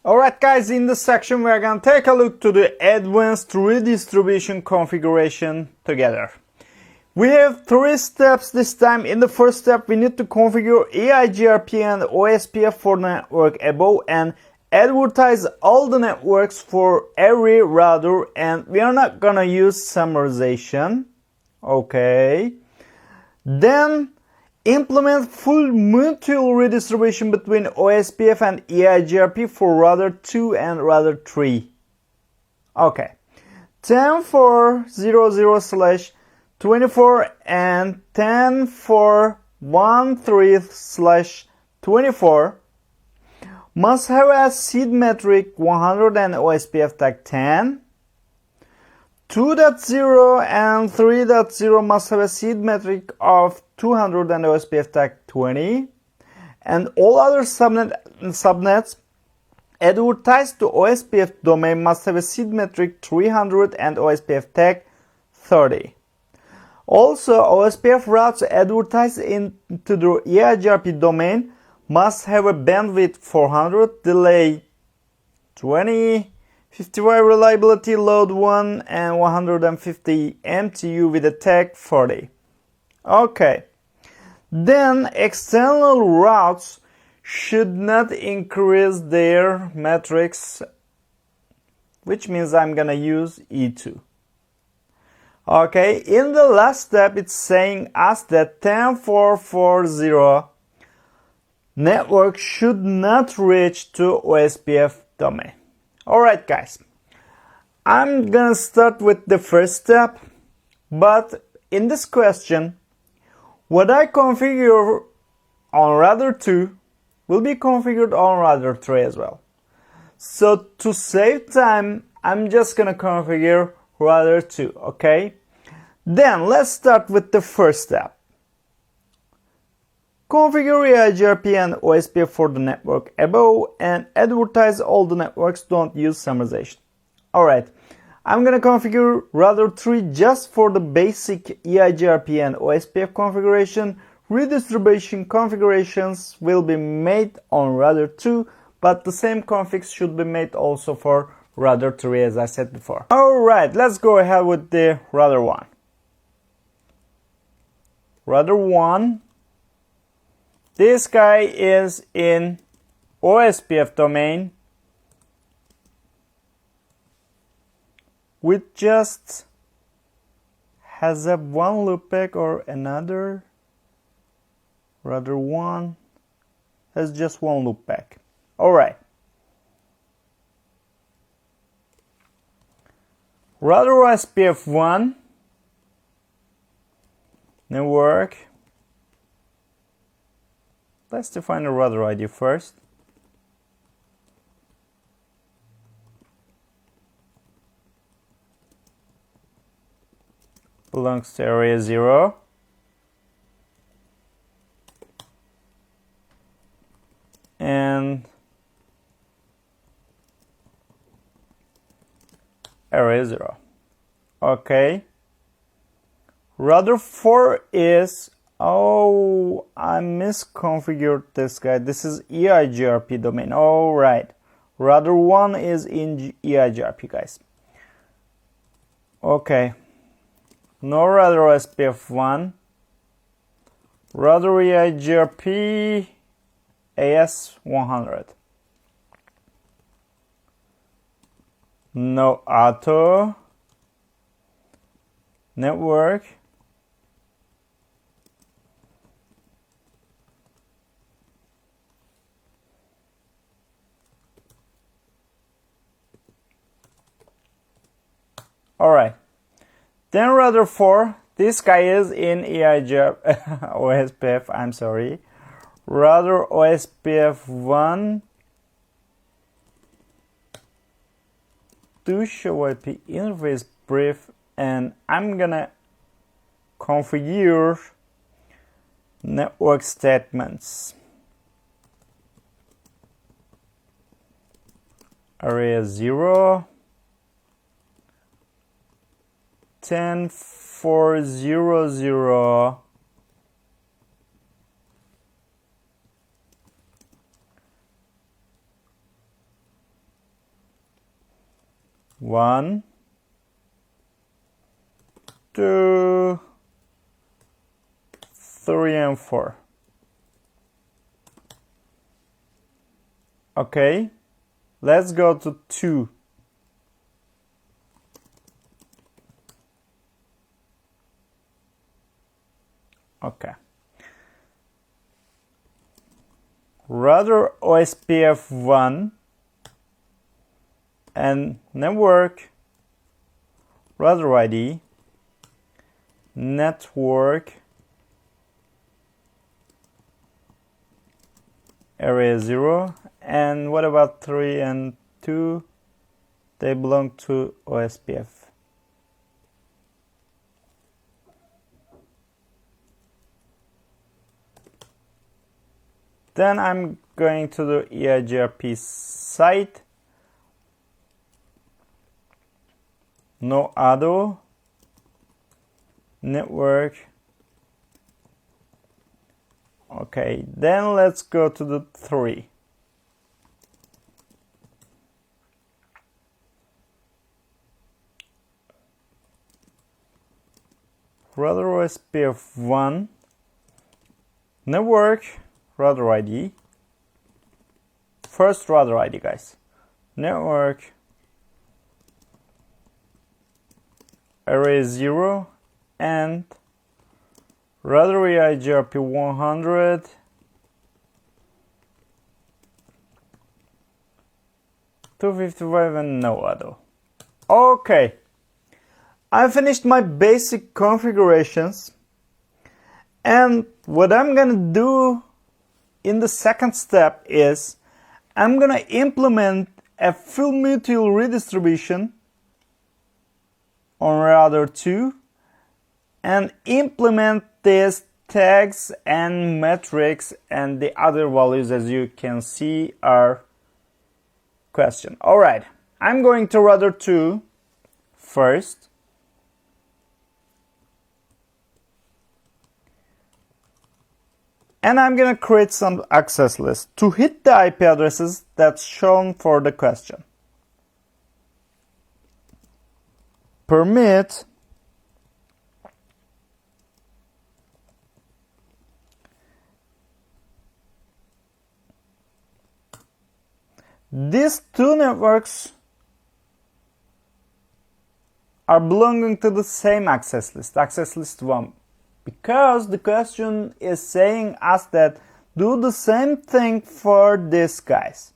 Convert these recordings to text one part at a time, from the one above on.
Alright guys, in this section we are going to take a look to the advanced redistribution configuration together. We have three steps this time. In the first step we need to configure EIGRP and OSPF for the network above and advertise all the networks for every router, and we are not gonna use summarization. Okay. Then implement full mutual redistribution between OSPF and EIGRP for router 2 and router 3. Okay. 10.4.0.0/24 and 10.4.1.3/24 must have a seed metric 100 and OSPF tag 10. 2.0 and 3.0 must have a seed metric of 200 and OSPF tag 20. And all other subnets advertised to OSPF domain must have a seed metric 300 and OSPF tag 30. Also, OSPF routes advertised into the EIGRP domain must have a bandwidth 400, delay 20, 55 reliability, load 1, and 150 MTU with a tag 40. Okay. Then external routes should not increase their metrics, which means I'm gonna use E2. Okay, in the last step it's saying us that 10.4.4.0 network should not reach to OSPF domain. Alright guys, I'm gonna start with the first step, but in this question, what I configure on router 2 will be configured on router 3 as well. So to save time, I'm just gonna configure router 2, okay? Then let's start with the first step. Configure EIGRP and OSPF for the network above and advertise all the networks. Don't use summarization. Alright, I'm gonna configure router 3 just for the basic EIGRP and OSPF configuration. Redistribution configurations will be made on router 2, but the same configs should be made also for router 3 as I said before. Alright, let's go ahead with the router 1. Router 1. This guy is in OSPF domain with just has a one loopback or another. Router 1 has just one loopback. Alright. Router OSPF 1 network. Let's define a router ID first. Belongs to area 0. And area 0. Okay. Router 4 is, oh, I misconfigured this guy. This is EIGRP domain. All right. Router 1 is in EIGRP, guys. Okay. No router OSPF 1. Router EIGRP AS100. No auto. Network. Alright, then router 4, this guy is in EIGRP, OSPF, I'm sorry, router OSPF 1, to show IP interface brief, and I'm gonna configure network statements. Area 0. 10.4.0.0 1, 2, 3, and 4. Okay, let's go to 2. Okay. Router OSPF 1 and network router ID, network area 0, and what about 3 and 2? They belong to OSPF. Then I'm going to the EIGRP site, no other, network. Okay, then let's go to the 3. Router OSPF 1, network, router ID. First router ID, guys. Network array 0 and router EIGRP 100 255 and no other. Okay, I finished my basic configurations, and what I'm gonna do in the second step is I'm gonna implement a full mutual redistribution on router 2 and implement these tags and metrics, and the other values, as you can see, are question. Alright, I'm going to router 2 first. And I'm going to create some access list to hit the IP addresses that's shown for the question. Permit these two networks are belonging to the same access list 1. Because the question is saying us that do the same thing for these guys.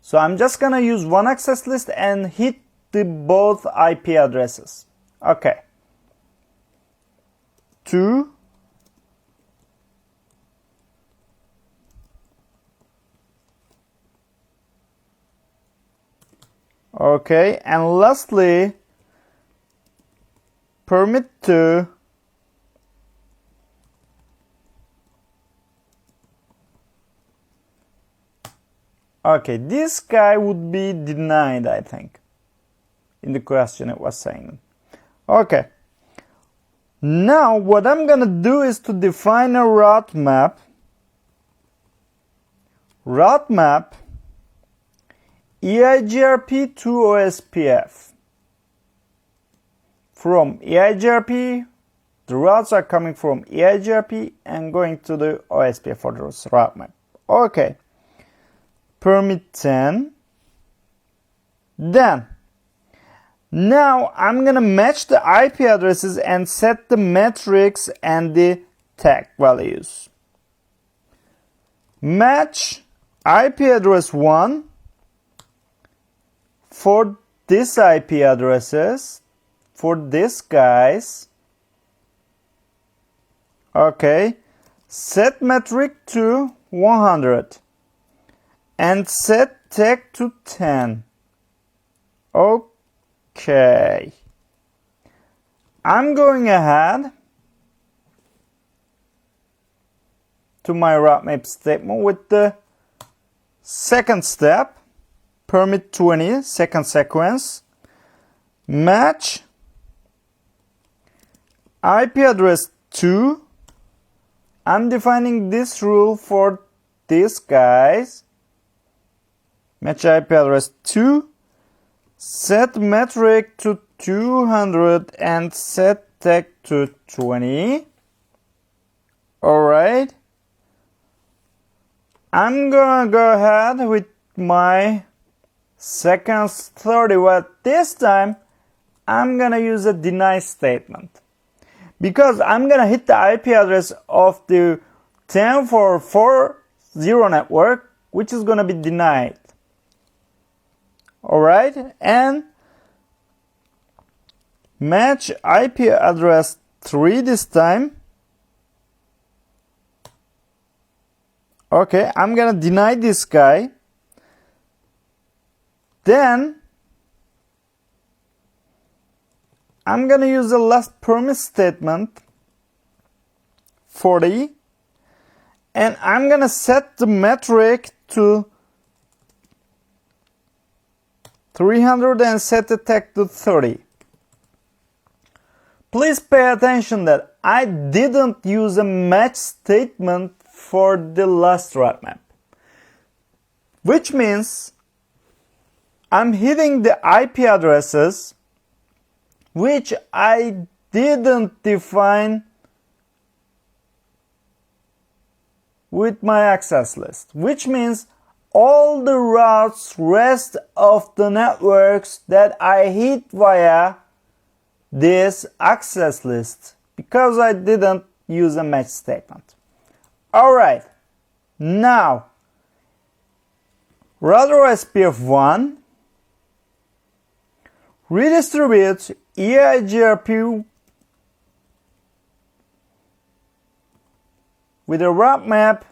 So I'm just gonna use one access list and hit the both IP addresses. Okay. 2. Okay, and lastly, permit to okay, this guy would be denied, I think. In the question it was saying. Okay. Now what I'm gonna do is to define a route map. Route map EIGRP to OSPF. From EIGRP, the routes are coming from EIGRP and going to the OSPF for the route map. Okay. Permit 10. Then, now I'm gonna match the IP addresses and set the metrics and the tag values. Match IP address 1 for this IP addresses for these guys. Okay, set metric to 100 and set tag to 10. Okay, I'm going ahead to my route map statement with the second step. Permit 20, second sequence, match IP address 2. I'm defining this rule for these guys. Match IP address 2, set metric to 200 and set tag to 20. Alright. I'm gonna go ahead with my seconds 30, but this time I'm gonna use a deny statement, because I'm gonna hit the IP address of the 10.4.40 network, which is gonna be denied. Alright, and match IP address 3 this time. Okay, I'm gonna deny this guy. Then I'm gonna use the last promise statement 40, and I'm gonna set the metric to 300 and set the tag to 30. Please pay attention that I didn't use a match statement for the last route map, which means I'm hitting the IP addresses which I didn't define with my access list, which means all the routes rest of the networks that I hit via this access list, because I didn't use a match statement. Alright, now router SPF1 redistribute EIGRP with a route map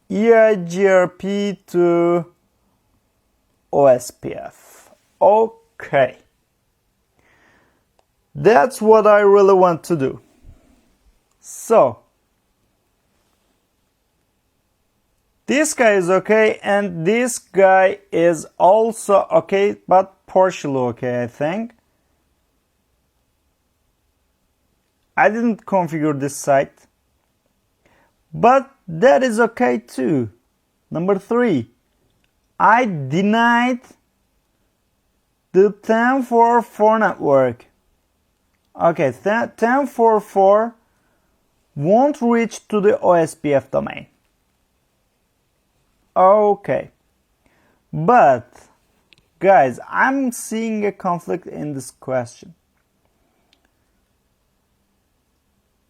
EIGRP to OSPF. Okay. That's what I really want to do. So, this guy is okay, and this guy is also okay, but partially okay, I think. I didn't configure this site, but that is okay too. Number 3, I denied the 10.4.4 network. Okay, 10.4.4 won't reach to the OSPF domain. Okay, but guys, I'm seeing a conflict in this question.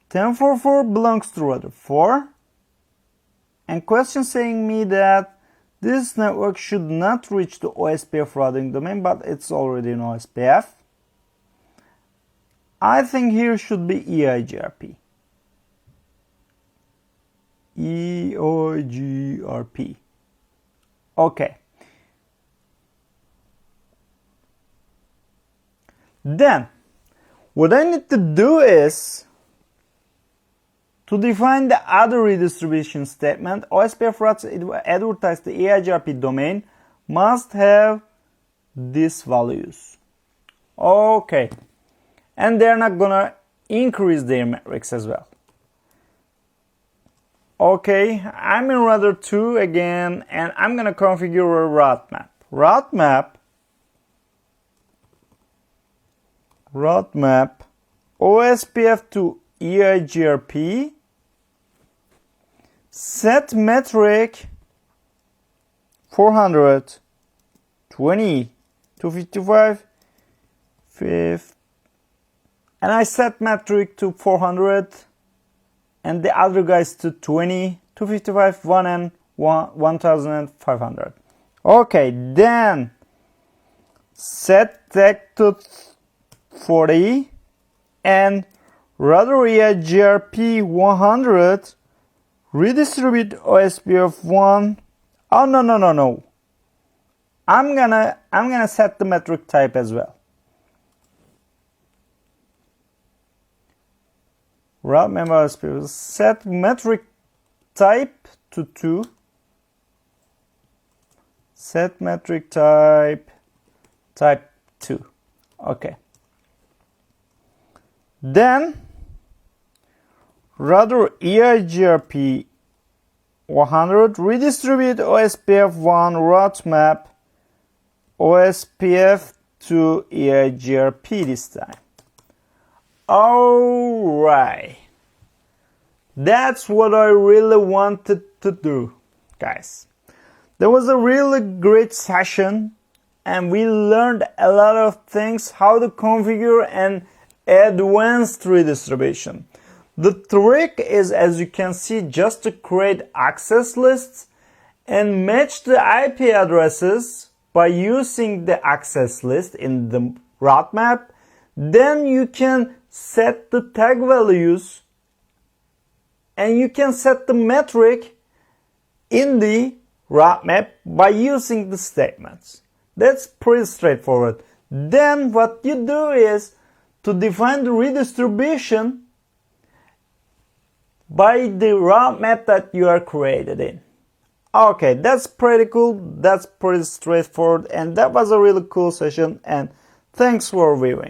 10.4.4 belongs to router 4, and question saying me that this network should not reach the OSPF routing domain, but it's already in OSPF. I think here should be EIGRP. EIGRP. Okay. Then, what I need to do is to define the other redistribution statement. OSPF routes advertise the EIGRP domain must have these values. Okay. And they're not gonna increase their metrics as well. Okay, I'm in router 2 again, and I'm gonna configure a route map. Route map OSPF to EIGRP, set metric 400, 20, 255, 5, and I set metric to 400, and the other guys to 20, 255, 1 and 1500. Okay, then set tag to 40 and router EIGRP 100 redistribute OSPF 1. Oh no. I'm gonna set the metric type as well. Route map OSPF, set metric type to 2. Set metric type 2. Okay. Then router EIGRP 100 redistribute OSPF 1 route map OSPF to EIGRP this time. Alright. That's what I really wanted to do, guys. There was a really great session and we learned a lot of things how to configure an advanced redistribution. The trick is, as you can see, just to create access lists and match the IP addresses by using the access list in the route map. Then you can set the tag values and you can set the metric in the route map by using the statements. That's pretty straightforward. Then what you do is to define the redistribution by the route map that you are created in. Okay, that's pretty cool. That's pretty straightforward, and that was a really cool session, and thanks for viewing.